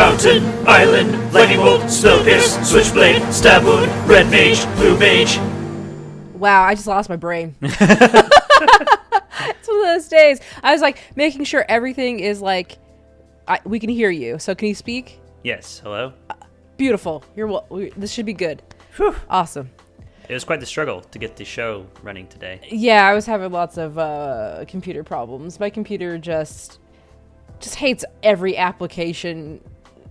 Mountain, Island, Lightning Bolt, Spell Pierce, Switchblade, Stab Wound, Red Mage, Blue Mage. Wow, I just lost my brain. It's one of those days. I was like making sure everything is like, we can hear you. So can you speak? Yes, hello? Beautiful. This should be good. Whew. Awesome. It was quite the struggle to get the show running today. Yeah, I was having lots of computer problems. My computer just hates every application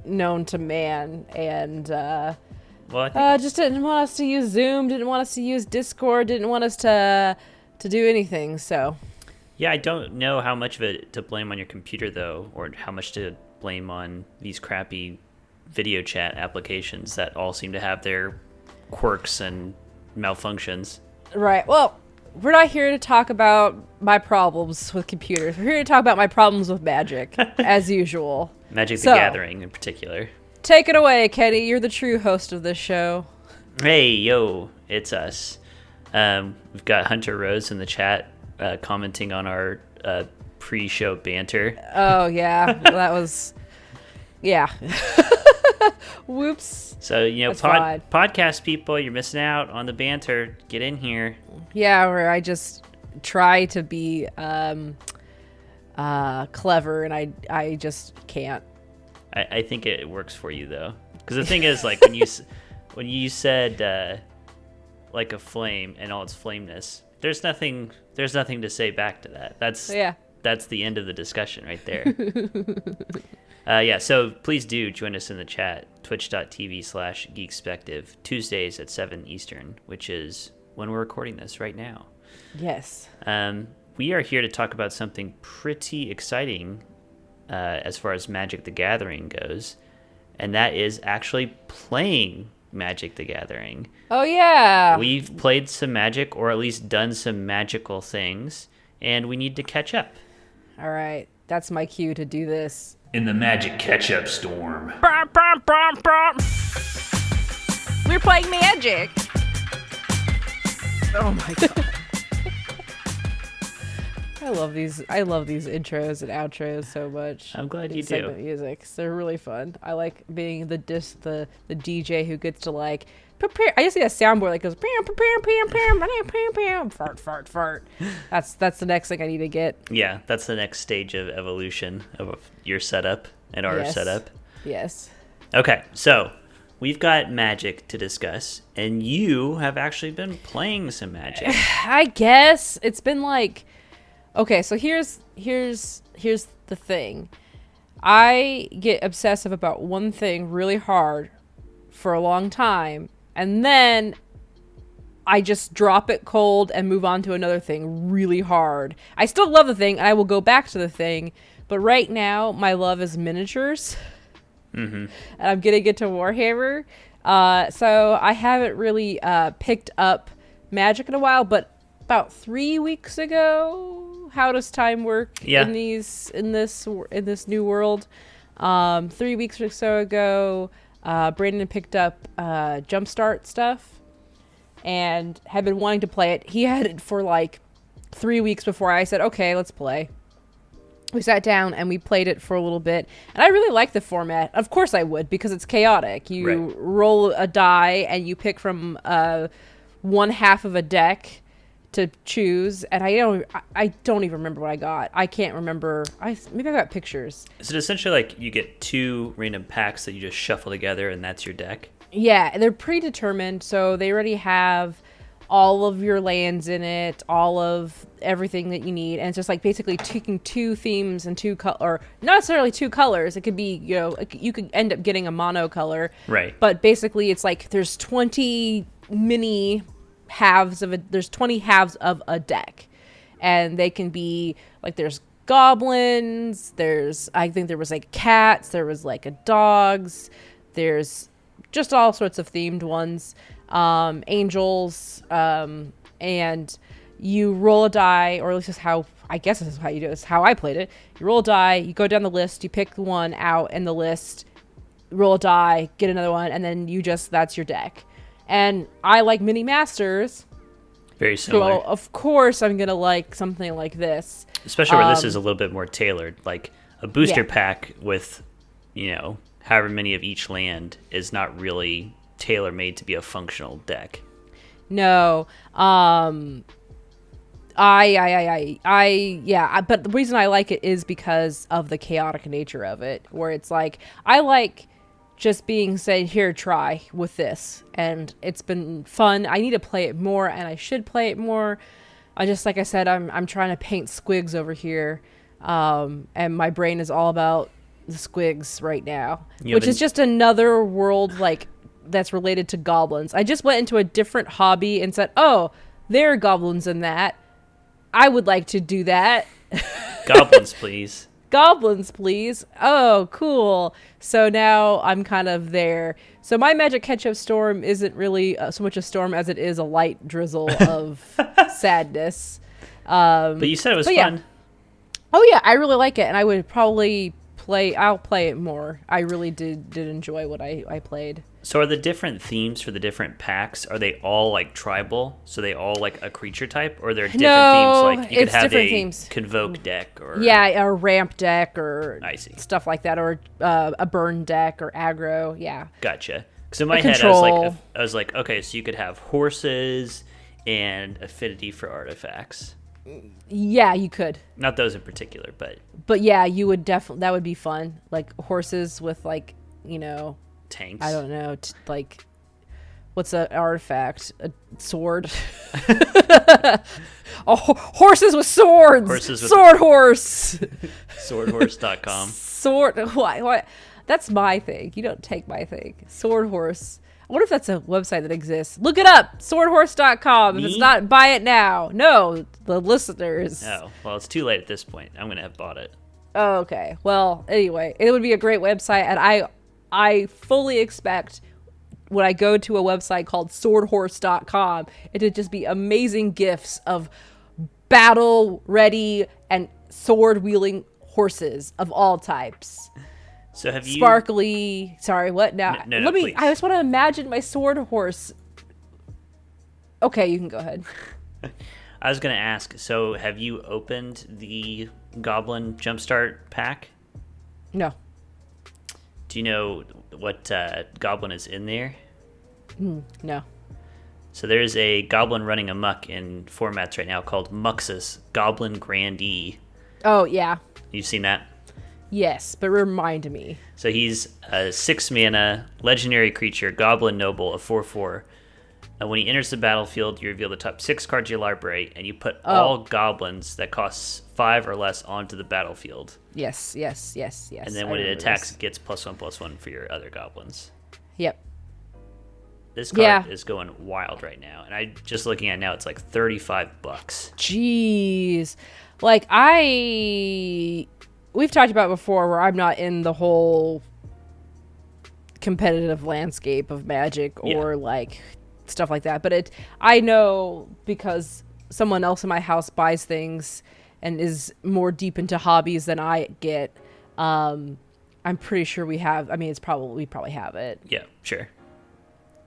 known to man, and just didn't want us to use Zoom, didn't want us to use Discord, didn't want us to do anything. So yeah, I don't know how much of it to blame on your computer though, or how much to blame on these crappy video chat applications that all seem to have their quirks and malfunctions. Right. Well, we're not here to talk about my problems with computers. We're here to talk about my problems with Magic, as usual. Magic the Gathering in particular. Take it away, Kenny. You're the true host of this show. Hey, yo, it's us. We've got Hunter Rose in the chat commenting on our pre-show banter. Oh, yeah. That was... Yeah. Whoops. So, podcast people, you're missing out on the banter. Get in here. Yeah, where I just try to be clever, and I just can't. I think it works for you, though. Because the thing is, like, when you said, like a flame and all its flameness, there's nothing to say back to that. That's the end of the discussion right there. So please do join us in the chat, twitch.tv/geekspective, Tuesdays at 7 Eastern, which is when we're recording this right now. Yes. We are here to talk about something pretty exciting as far as Magic the Gathering goes, and that is actually playing Magic the Gathering. Oh, yeah. We've played some Magic, or at least done some magical things, and we need to catch up. All right. That's my cue to do this. In the Magic catch-up storm. We're playing Magic. Oh my god. I love these intros and outros so much. I'm glad you do. Segment music. They're really fun. I like being the DJ who gets to like prepare. I just see a soundboard that goes pam pam pam pam pam pam fart fart fart. That's the next thing I need to get. Yeah, that's the next stage of evolution of your setup and our setup. Yes. Okay, so we've got Magic to discuss, and you have actually been playing some Magic. I guess it's been like, okay, so here's the thing. I get obsessive about one thing really hard for a long time, and then I just drop it cold and move on to another thing really hard. I still love the thing, and I will go back to the thing, but right now my love is miniatures. Mm-hmm. And I'm getting into Warhammer. So I haven't really picked up Magic in a while, but about 3 weeks ago, how does time work in this new world? 3 weeks or so ago, Brandon picked up Jumpstart stuff and had been wanting to play it. He had it for like 3 weeks before I said, okay, let's play. We sat down and we played it for a little bit, and I really like the format. Of course I would, because it's chaotic. You roll a die and you pick from one half of a deck to choose, and I don't even remember what I got. I can't remember. Maybe I got pictures. Is it essentially like you get two random packs that you just shuffle together and that's your deck? Yeah, they're predetermined, so they already have all of your lands in it, all of everything that you need, and it's just like basically taking two themes and or not necessarily two colors. It could be, you could end up getting a mono color, right? But basically, it's like there's 20 mini halves of it. There's 20 halves of a deck, and they can be like there's goblins. I think there was like cats. There was like dogs. There's just all sorts of themed ones. Angels, and you roll a die, or at least this is how this is how you do it. This is how I played it. You roll a die, you go down the list, you pick one out in the list, roll a die, get another one, and then that's your deck. And I like mini masters. Very similar. So of course I'm gonna like something like this. Especially where this is a little bit more tailored, like a booster pack with, however many of each land is not really tailor-made to be a functional deck. No. But the reason I like it is because of the chaotic nature of it, where it's like, I like just being said, here, try with this. And it's been fun. I need to play it more, and I should play it more. Like I said, I'm trying to paint squigs over here. And my brain is all about the squigs right now, which is just another world, like, that's related to goblins. I just went into a different hobby and said, oh, there are goblins in that. I would like to do that. Goblins, please. Goblins, please. Oh, cool. So now I'm kind of there. So my Magic Ketchup Storm isn't really so much a storm as it is a light drizzle of sadness. But you said it was fun. Yeah. Oh, yeah, I really like it, and I would probably I'll play it more. I really did enjoy what I played. So are the different themes for the different packs, are they all like tribal? So they all like a creature type? Or are there different themes? Like you could have a themes. Convoke deck or... Yeah, a ramp deck or I see. Stuff like that. Or a burn deck or aggro. Yeah. Gotcha. So in my head, I was like, okay, so you could have horses and affinity for artifacts. Yeah, you could. Not those in particular, but... But yeah, you would definitely... That would be fun. Like horses with like, tanks. I don't know, like, what's an artifact? A sword? Horses with swords! Sword horse! Swordhorse.com. Why? That's my thing. You don't take my thing. Sword horse. I wonder if that's a website that exists. Look it up! Swordhorse.com. If it's not, buy it now. No, the listeners. Oh, well, it's too late at this point. I'm going to have bought it. Oh, okay. Well, anyway, it would be a great website, and I fully expect when I go to a website called swordhorse.com, it to just be amazing gifs of battle ready and sword wielding horses of all types. So have you sparkly? Sorry, what now? No, Let me. please. I just want to imagine my sword horse. Okay, you can go ahead. I was going to ask. So have you opened the Goblin Jumpstart pack? No. Do you know what goblin is in there? No. So there's a goblin running amok in formats right now called Muxus, Goblin Grandee. Oh, yeah. You've seen that? Yes, but remind me. So he's a 6 mana legendary creature, Goblin Noble, a 4/4. When he enters the battlefield, you reveal the top 6 cards of your library, and you put all goblins that costs 5 or less onto the battlefield. Yes. And then when it attacks, it gets +1/+1 for your other goblins. Yep. This card is going wild right now, and I just looking at it now, it's like $35. Jeez. Like we've talked about before where I'm not in the whole competitive landscape of Magic or like stuff like that, but I know because someone else in my house buys things and is more deep into hobbies than I get. I'm pretty sure we have. I mean, we probably have it. Yeah, sure.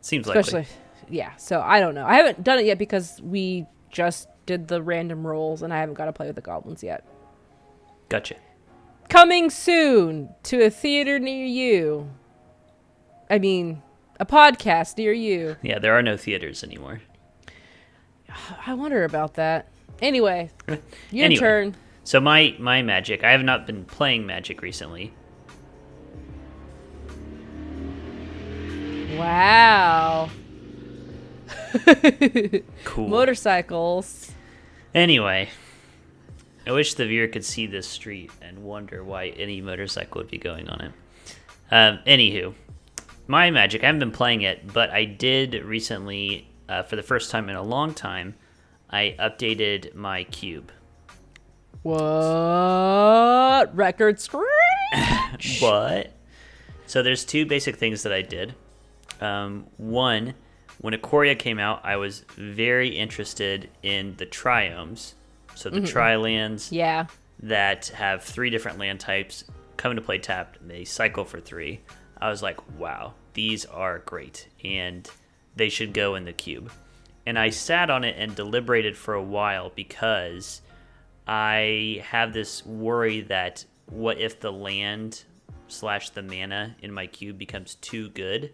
Seems especially, likely. Yeah. So I don't know. I haven't done it yet because we just did the random rolls, and I haven't got to play with the goblins yet. Gotcha. Coming soon to a theater near you. I mean, a podcast near you. Yeah, there are no theaters anymore. I wonder about that. Anyway, your turn. So my Magic, I have not been playing Magic recently. Wow. Cool. Motorcycles. Anyway, I wish the viewer could see this street and wonder why any motorcycle would be going on it. Anywho, my Magic, I haven't been playing it, but I did recently, for the first time in a long time, I updated my cube. What? Record scratch? What? So there's 2 basic things that I did. One, when Ikoria came out, I was very interested in the triomes. So the tri-lands that have 3 different land types come into play tapped, and they cycle for 3. I was like, wow, these are great, and they should go in the cube. And I sat on it and deliberated for a while because I have this worry that what if the land / the mana in my cube becomes too good,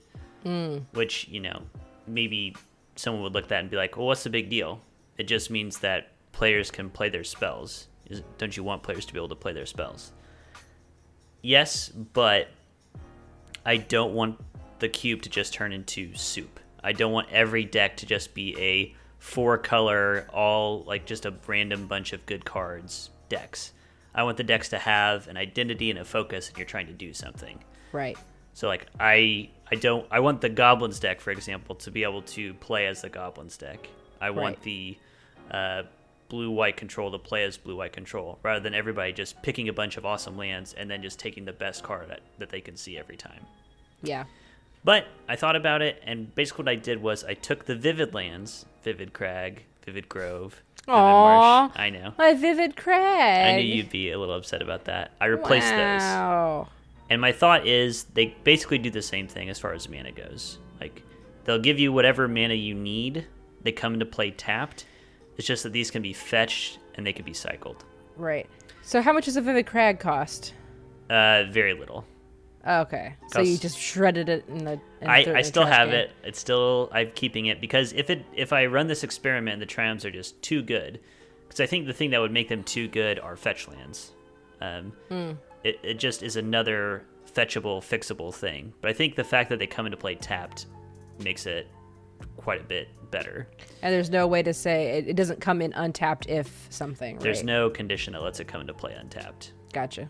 which, maybe someone would look at that and be like, well, what's the big deal? It just means that players can play their spells. Don't you want players to be able to play their spells? Yes, but I don't want the cube to just turn into soup. I don't want every deck to just be a 4-color, all like just a random bunch of good cards decks. I want the decks to have an identity and a focus, and you're trying to do something. Right. So like I want the Goblins deck, for example, to be able to play as the Goblins deck. I want the blue-white control to play as blue-white control, rather than everybody just picking a bunch of awesome lands and then just taking the best card that they can see every time. Yeah. But I thought about it, and basically what I did was I took the Vivid lands, Vivid Crag, Vivid Grove, Vivid Marsh. I know. My Vivid Crag. I knew you'd be a little upset about that. I replaced those. And my thought is they basically do the same thing as far as mana goes. Like, they'll give you whatever mana you need. They come into play tapped. It's just that these can be fetched and they can be cycled. Right. So how much does a Vivid Crag cost? Very little. Okay. So you just shredded it I still have it. I'm keeping it because if I run this experiment and the triumphs are just too good, because I think the thing that would make them too good are fetch lands. It just is another fetchable, fixable thing. But I think the fact that they come into play tapped makes it quite a bit better. And there's no way to say it doesn't come in untapped if something, right? There's no condition that lets it come into play untapped. Gotcha.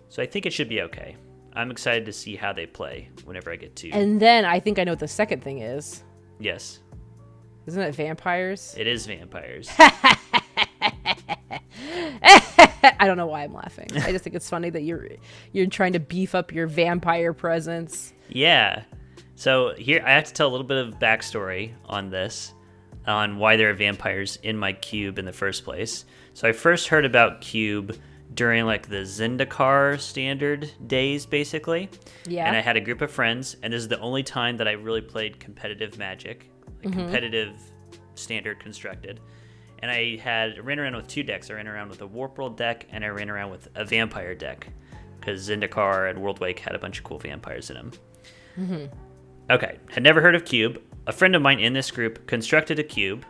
So I think it should be okay. I'm excited to see how they play whenever I get to. And then I think I know what the second thing is. Yes. Isn't it vampires? It is vampires. I don't know why I'm laughing. I just think it's funny that you're trying to beef up your vampire presence. Yeah. So here I have to tell a little bit of backstory on this, on why there are vampires in my cube in the first place. So I first heard about cube during like the Zendikar standard days, basically. Yeah. And I had a group of friends, and this is the only time that I really played competitive Magic, like competitive standard constructed. And I ran around with 2 decks. I ran around with a Warp World deck, and I ran around with a vampire deck, because Zendikar and Worldwake had a bunch of cool vampires in them. Mm-hmm. Okay, had never heard of cube. A friend of mine in this group constructed a cube,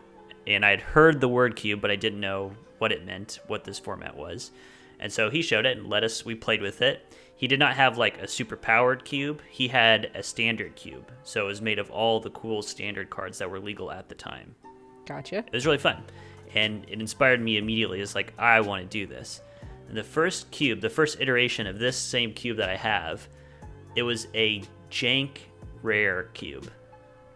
and I had heard the word cube, but I didn't know what it meant, what this format was. And so he showed it and we played with it. He did not have like a super powered cube. He had a standard cube. So it was made of all the cool standard cards that were legal at the time. Gotcha. It was really fun. And it inspired me immediately. It's like, I want to do this. And the first cube, the first iteration of this same cube that I have, it was a jank rare cube.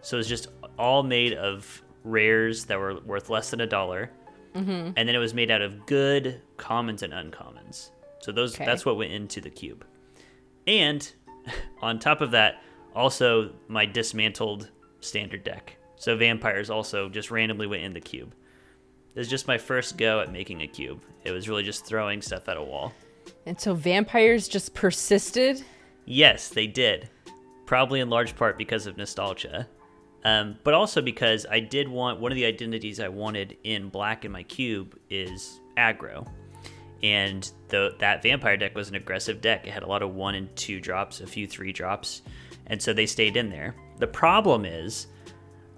So it was just all made of rares that were worth less than $1. Mm-hmm. And then it was made out of good commons and uncommons. So that's what went into the cube. And on top of that, also my dismantled standard deck. So vampires also just randomly went in the cube. It was just my first go at making a cube. It was really just throwing stuff at a wall. And so vampires just persisted? Yes, they did. Probably in large part because of nostalgia. But also because I did want, one of the identities I wanted in black in my cube is aggro. And that vampire deck was an aggressive deck. It had a lot of 1 and 2 drops, a few 3 drops. And so they stayed in there. The problem is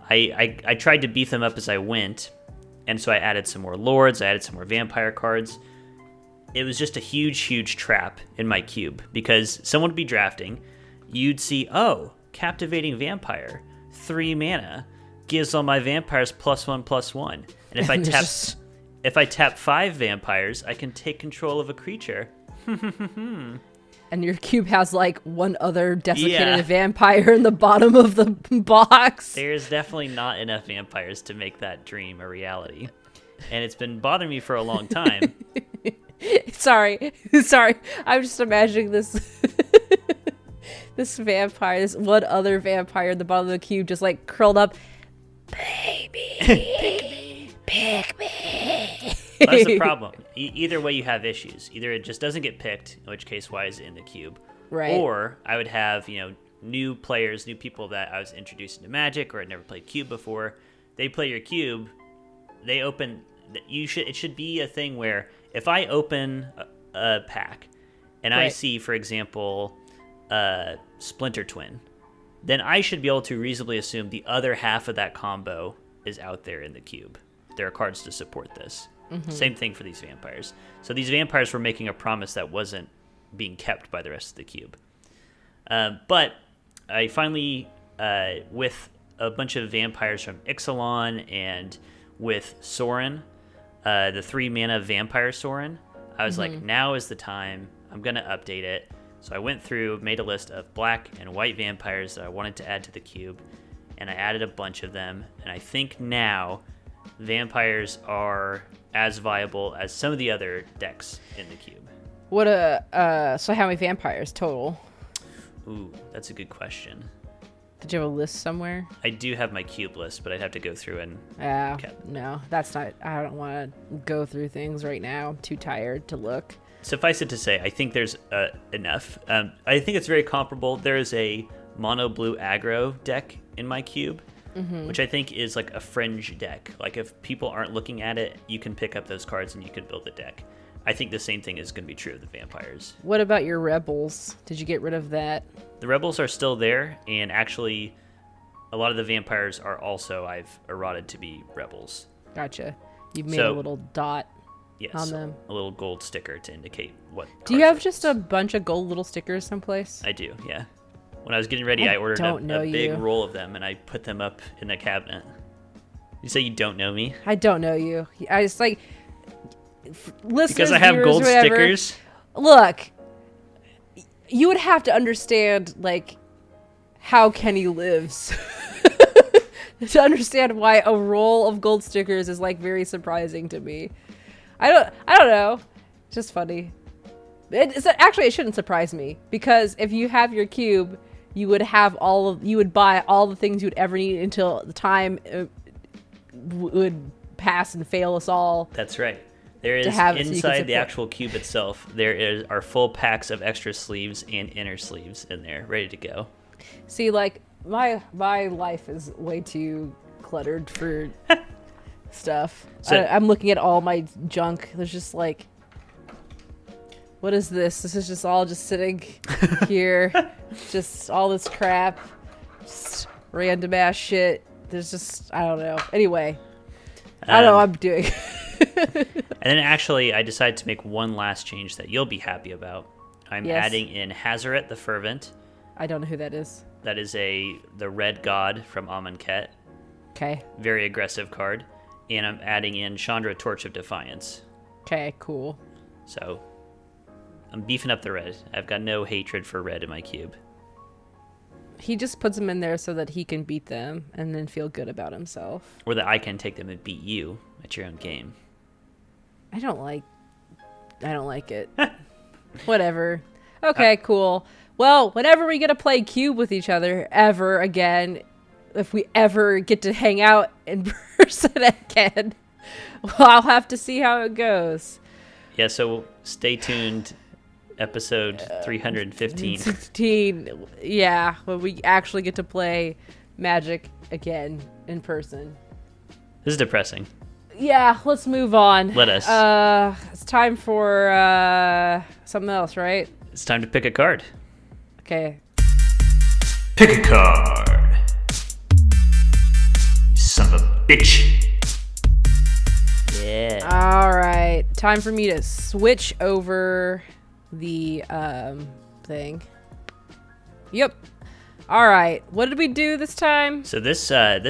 I tried to beef them up as I went. And so I added some more lords. I added some more vampire cards. It was just a huge, huge trap in my cube. Because someone would be drafting. You'd see, oh, captivating vampire. 3 mana gives all my vampires +1/+1, and if I tap 5 vampires, I can take control of a creature. And your cube has like one other desiccated vampire in the bottom of the box. There's definitely not enough vampires to make that dream a reality, and it's been bothering me for a long time. Sorry, I'm just imagining this. This vampire, this one other vampire at the bottom of the cube just like curled up. Baby, pick me. Well, that's the problem. Either way you have issues. Either it just doesn't get picked, in which case why is it in the cube? Right. Or I would have, new players, new people that I was introducing to Magic or had never played cube before. They play your cube, they open, it should be a thing where if I open a pack and I see, for example, Splinter Twin, then I should be able to reasonably assume the other half of that combo is out there in the cube. There are cards to support this. Same thing for these vampires. So these vampires were making a promise that wasn't being kept by the rest of the cube. But I finally, with a bunch of vampires from Ixalan and with Sorin, the 3-mana vampire Sorin, I was like, now is the time. I'm going to update it. So I went through, made a list of black and white vampires that I wanted to add to the cube, and I added a bunch of them. And I think now vampires are as viable as some of the other decks in the cube. So how many vampires total? Ooh, that's a good question. Did you have a list somewhere? I do have my cube list, but I'd have to go through and... No, that's not... I don't want to go through things right now. I'm too tired to look. Suffice it to say, I think there's enough. I think it's very comparable. There is a mono blue aggro deck in my cube, which I think is like a fringe deck. Like if people aren't looking at it, you can pick up those cards and you can build a deck. I think the same thing is going to be true of the vampires. What about your rebels? Did you get rid of that? The rebels are still there, and actually a lot of the vampires are also, I've eroded to be rebels. Gotcha. You've made a little dot on them. A little gold sticker to indicate what. Do you have just a bunch of gold little stickers someplace? I do, yeah. When I was getting ready, I ordered a big roll of them, and I put them up in the cabinet. You say you don't know me? I don't know you. I just like... Listeners, because I have viewers, gold whatever, stickers. Look, you would have to understand like how Kenny lives to understand why a roll of gold stickers is like very surprising to me. I don't know. It's just funny. Actually, it shouldn't surprise me because if you have your cube, you would buy all the things you would ever need until the time would pass and fail us all. That's right. There is inside the actual cube itself, are full packs of extra sleeves and inner sleeves in there, ready to go. See, like my life is way too cluttered for stuff. So, I'm looking at all my junk. There's just like, what is this? This is just all just sitting here, just all this crap, just random ass shit. There's just, I don't know. Anyway, I don't know what I'm doing. And then actually, I decided to make one last change that you'll be happy about. I'm adding in Hazaret the Fervent. I don't know who that is. That is the red god from Amonkhet. Okay. Very aggressive card. And I'm adding in Chandra Torch of Defiance. Okay, cool. So, I'm beefing up the red. I've got no hatred for red in my cube. He just puts them in there so that he can beat them and then feel good about himself. Or that I can take them and beat you at your own game. I don't like it. Whatever. Okay, cool. Well, whenever we get to play cube with each other ever again, if we ever get to hang out in person again, well, I'll have to see how it goes. Yeah, so stay tuned. Episode 315. 16, yeah, when we actually get to play Magic again in person. This is depressing. Yeah, let's move on. Let us. It's time for something else, right? It's time to pick a card. Okay. Pick a card. You son of a bitch. Yeah. All right. Time for me to switch over the thing. Yep. All right. What did we do this time? So this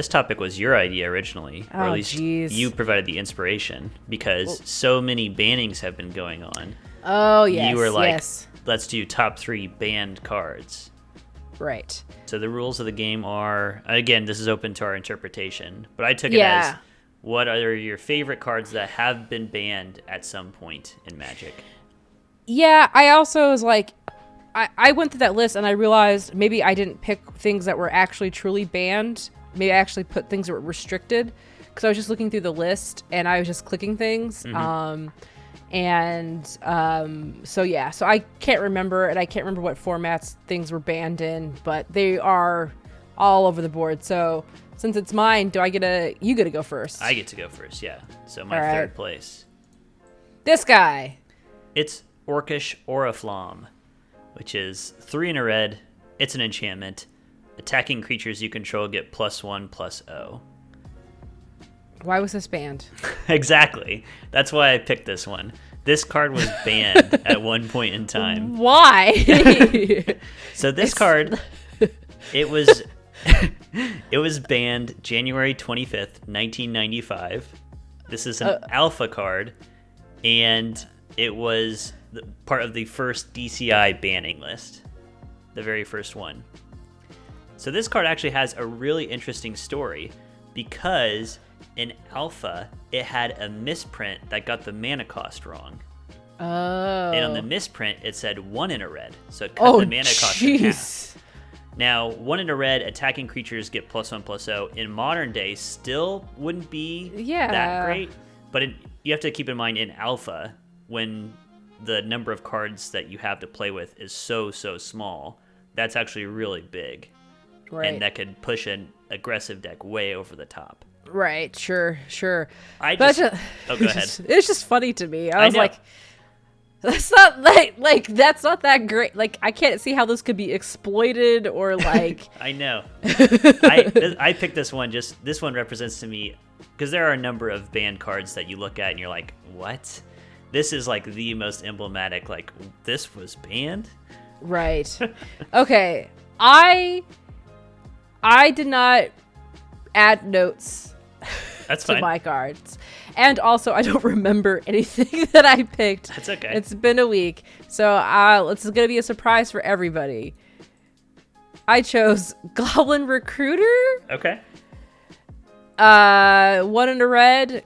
topic was your idea originally, or at least geez. you provided the inspiration because so many bannings have been going on. Oh yes. You were like, yes. Let's do top 3 banned cards. Right. So the rules of the game are, again, this is open to our interpretation, but I took it as, what are your favorite cards that have been banned at some point in Magic? Yeah, I also was like, I went through that list and I realized maybe I didn't pick things that were actually truly banned. Maybe I actually put things that were restricted because I was just looking through the list and I was just clicking things. So I can't remember, and I can't remember what formats things were banned in, but they are all over the board. So since it's mine, you get to go first? I get to go first, yeah. So my third place. This guy. It's Orcish Oriflamme, which is 3 in a red. It's an enchantment. Attacking creatures you control get +1/+0. Why was this banned? Exactly. That's why I picked this one. This card was banned at one point in time. Why? So this card, it was it was banned January 25th, 1995. This is an alpha card, and it was part of the first DCI banning list, the very first one. So this card actually has a really interesting story because in alpha, it had a misprint that got the mana cost wrong. Oh. And on the misprint, it said 1 in a red, so it cut the mana cost in half. Now, 1 in a red, attacking creatures get +1/+0. In modern day, still wouldn't be that great, but you have to keep in mind in alpha, when the number of cards that you have to play with is so small, that's actually really big. Right. And that could push an aggressive deck way over the top. Right, sure. Go ahead. It's just funny to me. I was like, that's not like that's not that great. Like, I can't see how this could be exploited or like. I know. I picked this one. This one represents to me because there are a number of banned cards that you look at and you're like, what? This is like the most emblematic. Like, this was banned. Right. Okay. I did not add notes. That's to fine. my cards. And also, I don't remember anything that I picked. That's okay. It's been a week. So it's going to be a surprise for everybody. I chose Goblin Recruiter. Okay. 1 in a red,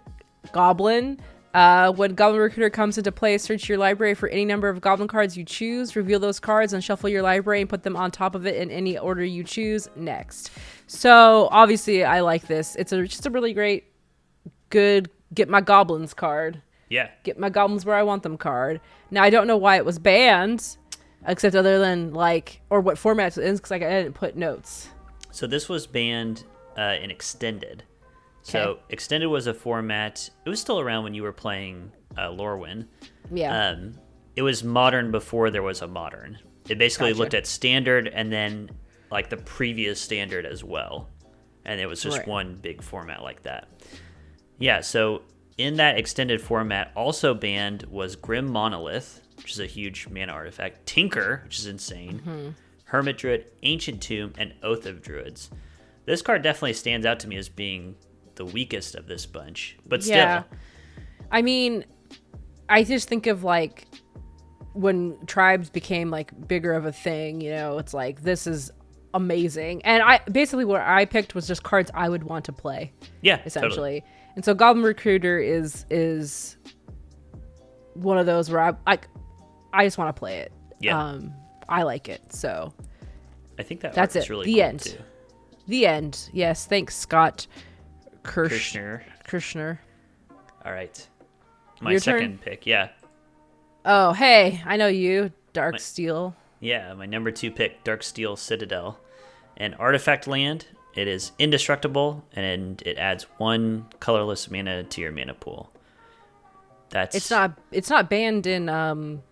Goblin. When Goblin Recruiter comes into play, search your library for any number of Goblin cards you choose. Reveal those cards and shuffle your library and put them on top of it in any order you choose. Next. So, obviously, I like this. It's just a really good get my goblins card. Yeah. Get my goblins where I want them card. Now, I don't know why it was banned, except other than, or what format it's in, because I didn't put notes. So this was banned in Extended. So Extended was a format. It was still around when you were playing Lorwyn. Yeah. It was Modern before there was a Modern. It basically looked at Standard and then like the previous Standard as well. And it was just one big format like that. Yeah, so in that Extended format, also banned was Grim Monolith, which is a huge mana artifact, Tinker, which is insane, Hermit Druid, Ancient Tomb, and Oath of Druids. This card definitely stands out to me as being the weakest of this bunch, but still. Yeah. I mean, I just think of when tribes became bigger of a thing, it's like, this is amazing. And basically what I picked was just cards I would want to play. Yeah, essentially. Totally. And so Goblin Recruiter is one of those where I just want to play it. Yeah. I like it. So I think that's it. Really the cool end. Too. The end. Yes. Thanks, Scott Kirschner. All right. My Your second turn? pick. Yeah. Oh, hey, I know you. Dark Steel. Yeah, my number 2 pick, Darksteel Citadel. An artifact land. It is indestructible, and it adds 1 colorless mana to your mana pool. It's not banned in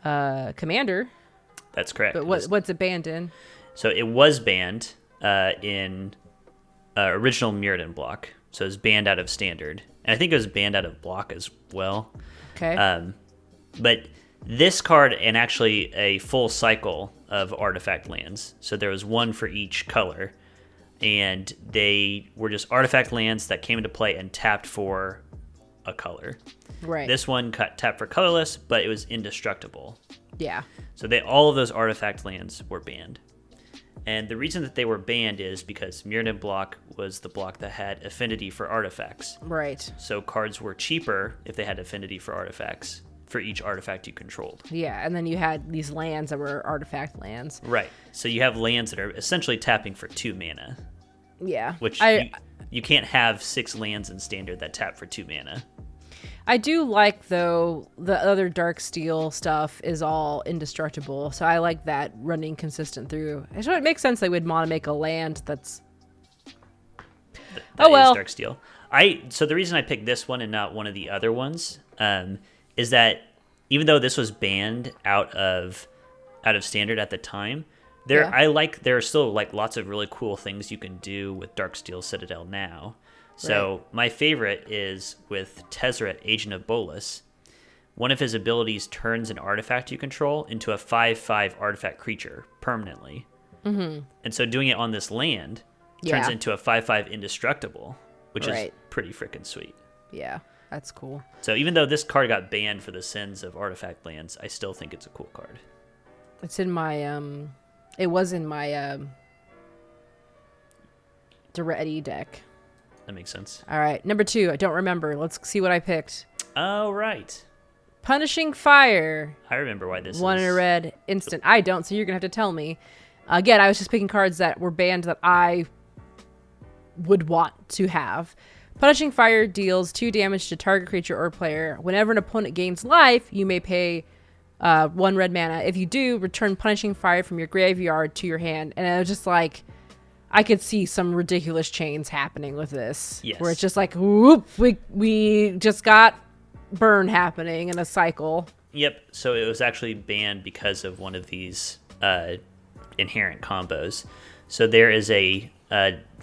Commander. That's correct. But what's it banned in? So it was banned in original Mirrodin block. So it was banned out of Standard. And I think it was banned out of block as well. Okay. But this card, and actually a full cycle of artifact lands. So there was 1 for each color. And they were just artifact lands that came into play and tapped for a color. Right. This one tapped for colorless, but it was indestructible. Yeah. So all of those artifact lands were banned. And the reason that they were banned is because Mirrodin block was the block that had affinity for artifacts. Right. So cards were cheaper if they had affinity for artifacts for each artifact you controlled. Yeah, and then you had these lands that were artifact lands. Right. So you have lands that are essentially tapping for 2 mana. Yeah. Which you can't have 6 lands in Standard that tap for 2 mana. I do like, though, the other Dark Steel stuff is all indestructible, so I like that running consistent through. So it makes sense they would want to make a land that's... That is Darksteel. So the reason I picked this one and not one of the other ones is that even though this was banned out of standard at the time, there are still like lots of really cool things you can do with Darksteel Citadel now. So my favorite is with Tezzeret, Agent of Bolus. One of his abilities turns an artifact you control into a 5/5 artifact creature permanently. Mm-hmm. And so doing it on this land turns into a 5/5 indestructible, which is pretty freaking sweet. Yeah, that's cool. So even though this card got banned for the sins of artifact lands, I still think it's a cool card. It's in my it was in my Duretti deck. That makes sense. All right, number 2. I don't remember. Let's see what I picked. Oh, right. Punishing Fire. I remember why this One in a red instant. I don't, so you're going to have to tell me. Again, I was just picking cards that were banned that I would want to have. Punishing Fire deals 2 damage to target creature or player. Whenever an opponent gains life, you may pay 1 red mana. If you do, return Punishing Fire from your graveyard to your hand. And I was just like, I could see some ridiculous chains happening with this. Yes. Where it's just like, whoop, we just got burn happening in a cycle. Yep. So it was actually banned because of one of these inherent combos. So there is a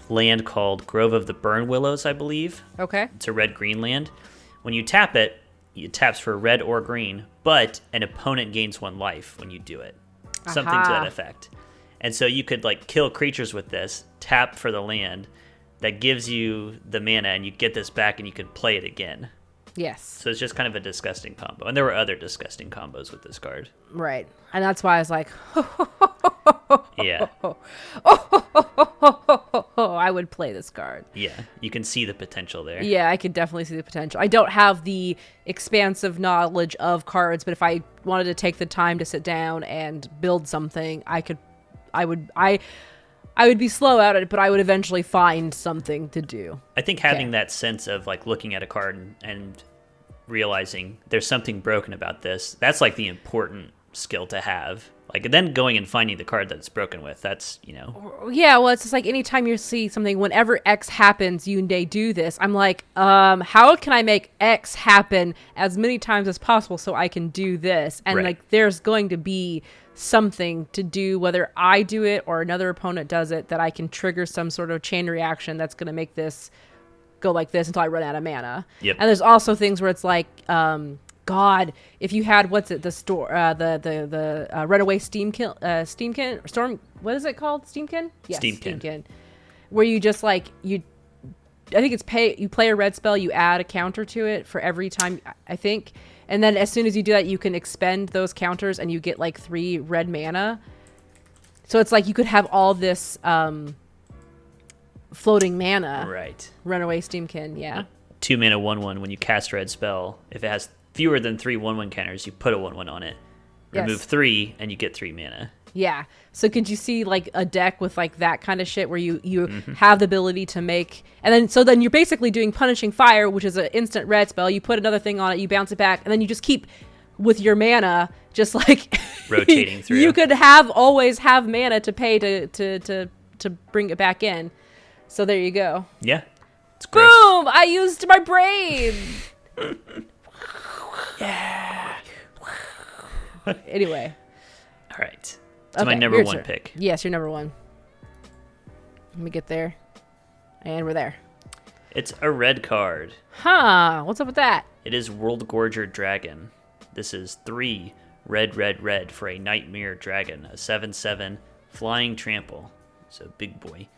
land called Grove of the Burn Willows, I believe. Okay. It's a red-green land. When you tap it, it taps for red or green, but an opponent gains 1 life when you do it. Something to that effect. And so you could like kill creatures with this, tap for the land, that gives you the mana, and you get this back and you can play it again. Yes. So it's just kind of a disgusting combo. And there were other disgusting combos with this card. Right. And that's why I was like, Yeah. I would play this card. Yeah. You can see the potential there. Yeah, I could definitely see the potential. I don't have the expansive knowledge of cards, but if I wanted to take the time to sit down and build something, I would be slow at it, but I would eventually find something to do. I think having that sense of like looking at a card and realizing there's something broken about this, that's like the important skill to have. Like then going and finding the card that it's broken with, that's, Yeah, well, it's just like anytime you see something, whenever X happens, you may do this. I'm like, how can I make X happen as many times as possible so I can do this? And like there's going to be something to do, whether I do it or another opponent does it, that I can trigger some sort of chain reaction that's going to make this go like this until I run out of mana. Yep. And there's also things where it's like, God, if you had the runaway steamkin storm, what is it called? Steamkin? Yes, Steamkin. Where you just like I think it's you play a red spell, you add a counter to it for every time, I think. And then as soon as you do that, you can expend those counters and you get like 3 red mana. So it's like you could have all this floating mana. Right. Runaway Steamkin, yeah. 2 mana 1/1 when you cast a red spell. If it has fewer than 3 1/1 counters, you put a 1/1 on it. Remove 3 and you get 3 mana. Yeah. So could you see like a deck with like that kind of shit where you have the ability to make, and then you're basically doing Punishing Fire, which is an instant red spell. You put another thing on it, you bounce it back, and then you just keep with your mana just like rotating through. You could always have mana to pay to bring it back in. So there you go. Yeah. It's gross. Boom! I used my brain. Yeah. Anyway. All right. It's my number 1 pick. Yes, your number 1. Let me get there. And we're there. It's a red card. Huh. What's up with that? It is World Gorger Dragon. This is 3 red for a Nightmare Dragon. A 7/7 flying trample. So big boy.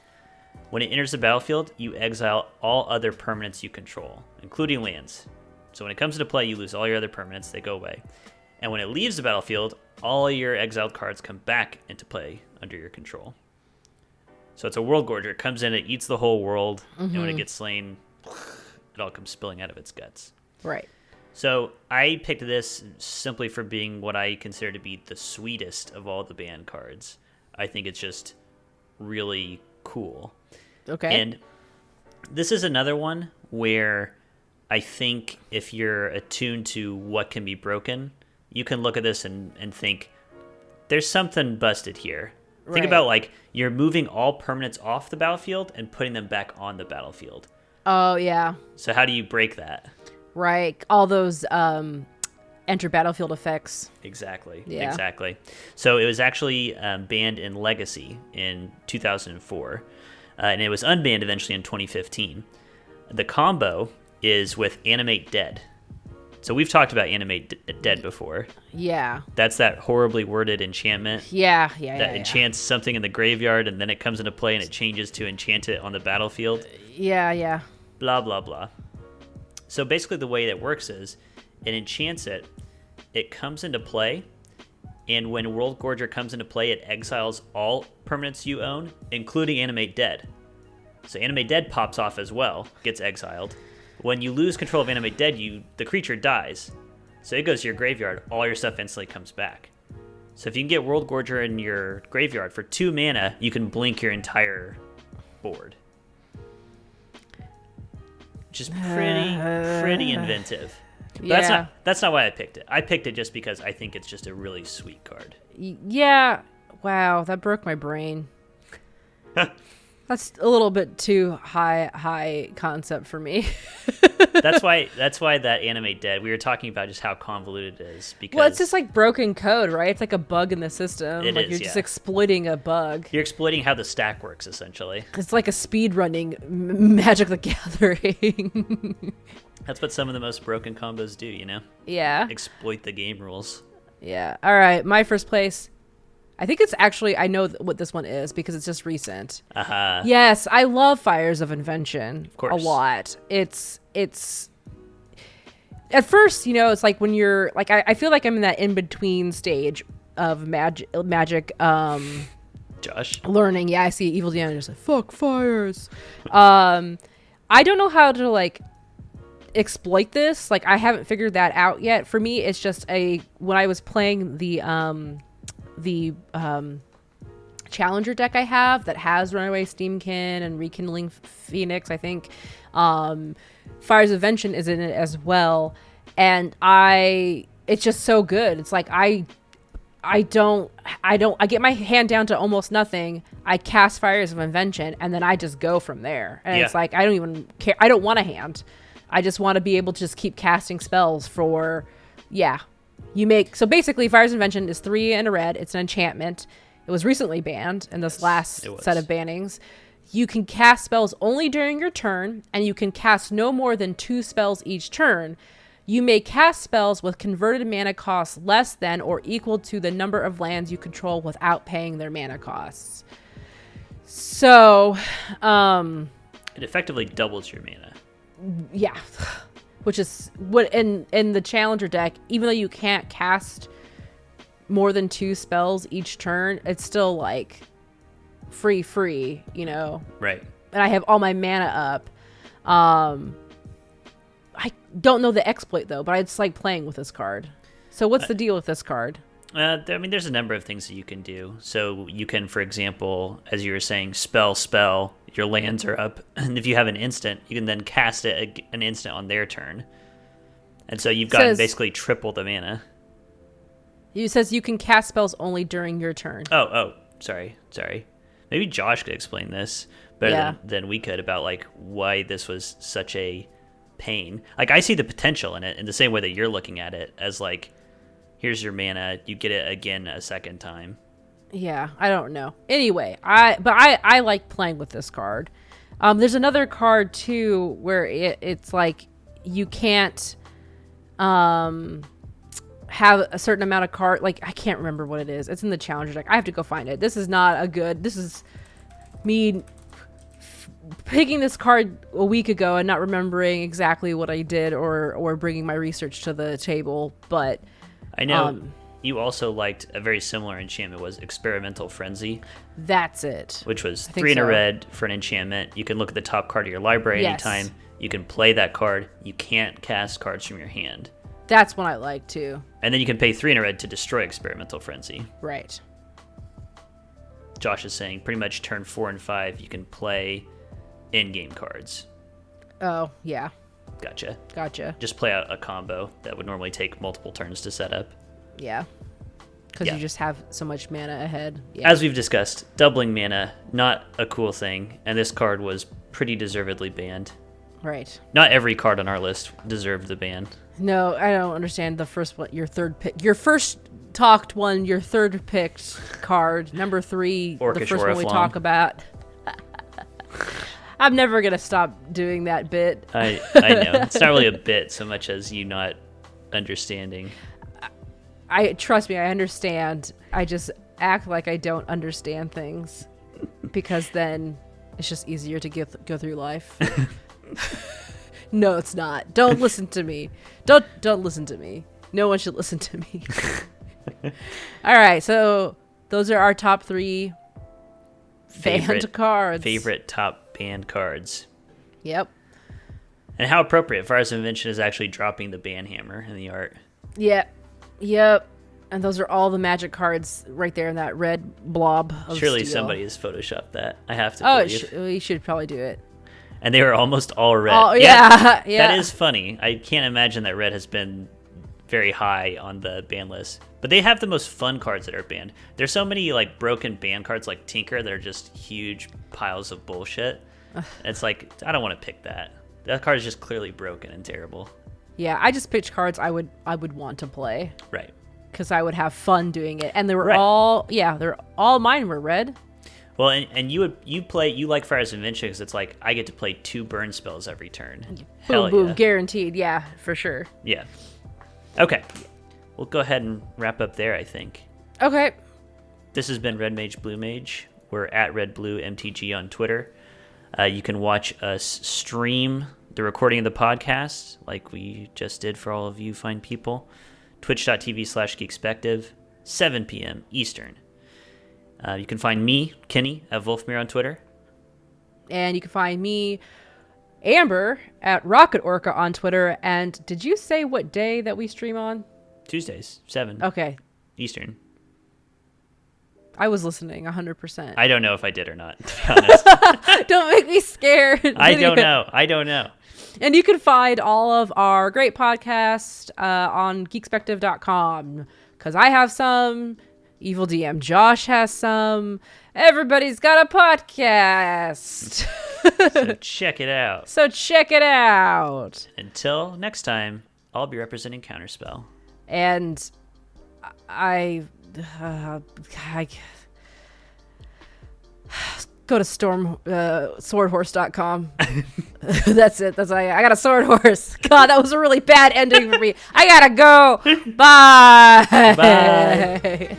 When it enters the battlefield, you exile all other permanents you control, including lands. So when it comes into play, you lose all your other permanents. They go away. And when it leaves the battlefield, all your exiled cards come back into play under your control. So it's a World Gorger. It comes in, it eats the whole world, and when it gets slain, it all comes spilling out of its guts. Right. So I picked this simply for being what I consider to be the sweetest of all the banned cards. I think it's just really cool. Okay. And this is another one where I think if you're attuned to what can be broken, you can look at this and think, there's something busted here. Right. Think about like you're moving all permanents off the battlefield and putting them back on the battlefield. Oh, yeah. So how do you break that? Right. All those enter battlefield effects. Exactly. Yeah. Exactly. So it was actually banned in Legacy in 2004, and it was unbanned eventually in 2015. The combo is with Animate Dead. So we've talked about Animate Dead before. Yeah. That's that horribly worded enchantment. Yeah. That enchants something in the graveyard, and then it comes into play and it changes to enchant it on the battlefield. Yeah. Blah, blah, blah. So basically the way that works is it enchants it, it comes into play, and when World Gorger comes into play, it exiles all permanents you own, including Animate Dead. So Animate Dead pops off as well, gets exiled. When you lose control of Animate Dead, the creature dies. So it goes to your graveyard, all your stuff instantly comes back. So if you can get World Gorger in your graveyard for 2 mana, you can blink your entire board. Which is pretty inventive. But Yeah. that's not why I picked it. I picked it just because I think it's just a really sweet card. Yeah. Wow, that broke my brain. That's a little bit too high concept for me. That's why that Animate Dead, we were talking about just how convoluted it is. Because Well, it's just like broken code, right? It's like a bug in the system. It like is, you're just yeah. exploiting a bug. You're exploiting how the stack works, essentially. It's like a speed running Magic the Gathering. That's what some of the most broken combos do, you know? Yeah. Exploit the game rules. Yeah. All right. My first place. I think it's actually, I know what this one is because it's just recent. Uh-huh. Yes, I love Fires of Invention Of course. a lot. It's at first, you know, it's like when you're like, I feel like I'm in that in-between stage of magic Josh? learning. Yeah, I see Evil Deanna just like, fuck fires. I don't know how to like exploit this. Like I haven't figured that out yet. For me, it's just when I was playing the challenger deck I have that has Runaway Steamkin and Rekindling Phoenix, I think. Fires of Invention is in it as well. And it's just so good. It's like I get my hand down to almost nothing. I cast Fires of Invention and then I just go from there. And it's like, I don't even care. I don't want a hand. I just want to be able to just keep casting spells for, so basically Fires of Invention is 3 and a red. It's an enchantment. It was recently banned in this last set of bannings. You can cast spells only during your turn, and you can cast no more than 2 spells each turn. You may cast spells with converted mana costs less than or equal to the number of lands you control without paying their mana costs. So, It effectively doubles your mana. yeah. Which is what in the Challenger deck, even though you can't cast more than 2 spells each turn, it's still like free, you know. Right. And I have all my mana up. I don't know the exploit though, but I just like playing with this card. So what's the deal with this card? There's a number of things that you can do. So you can, for example, as you were saying, spell, your lands are up. And if you have an instant, you can then cast an instant on their turn. And so you've gotten basically triple the mana. It says you can cast spells only during your turn. Oh, sorry. Maybe Josh could explain this better than we could about like why this was such a pain. Like I see the potential in it in the same way that you're looking at it as like, here's your mana, you get it again a second time. Yeah, I don't know. Anyway, I like playing with this card. There's another card too where it's like you can't have a certain amount of card. Like I can't remember what it is. It's in the Challenger deck. I have to go find it. This is me picking this card a week ago and not remembering exactly what I did or bringing my research to the table. But I know you also liked a very similar enchantment was Experimental Frenzy. That's it. Which was 3 and a red for an enchantment. You can look at the top card of your library anytime. You can play that card. You can't cast cards from your hand. That's one I like too. And then you can pay 3 and a red to destroy Experimental Frenzy. Right. Josh is saying pretty much turn 4 and 5 you can play in-game cards. Oh, yeah. Gotcha. Just play out a combo that would normally take multiple turns to set up. Yeah. Because you just have so much mana ahead. Yeah. As we've discussed, doubling mana, not a cool thing, and this card was pretty deservedly banned. Right. Not every card on our list deserved the ban. No, I don't understand the first one. Your third pick. Your first talked one. Your third picked card. Number 3. Orcish the first one we Oriflamme. talk about. I'm never gonna stop doing that bit. I know. It's not really a bit so much as you not understanding. I trust me. I understand. I just act like I don't understand things because then it's just easier to go through life. No, it's not. Don't listen to me. Don't listen to me. No one should listen to me. All right, so those are our top 3 band cards. Favorite top band cards. Yep. And how appropriate. Fires of Invention is actually dropping the band hammer in the art. Yep. And those are all the Magic cards right there in that red blob of Surely steel. somebody has photoshopped that. I have to believe. We should probably do it. And they were almost all red. Oh, yeah. That is funny. I can't imagine that red has been very high on the ban list. But they have the most fun cards that are banned. There's so many like broken ban cards like Tinker that are just huge piles of bullshit. It's like, I don't want to pick that. That card is just clearly broken and terrible. Yeah, I just picked cards I would want to play. Right. Because I would have fun doing it. And they were right. all mine were red. Well, and you like Fires of Invention because it's like I get to play 2 burn spells every turn. Boom, boom, guaranteed. Yeah, for sure. Yeah. Okay. We'll go ahead and wrap up there, I think. Okay. This has been Red Mage, Blue Mage. We're at Red Blue MTG on Twitter. You can watch us stream the recording of the podcast like we just did for all of you fine people. Twitch.tv/Geekspective, 7 p.m. Eastern. You can find me, Kenny, at Wolfmere on Twitter. And you can find me, Amber, at Rocket Orca on Twitter. And did you say what day that we stream on? Tuesdays, 7 Okay. Eastern. I was listening 100%. I don't know if I did or not, to be honest. Don't make me scared. I don't know. And you can find all of our great podcasts on geekspective.com. Because I have some. Evil DM Josh has some. Everybody's got a podcast. So check it out. Until next time, I'll be representing Counterspell. And I go to swordhorse.com. That's it. I got a sword horse. God, that was a really bad ending for me. I gotta go. Bye. Bye.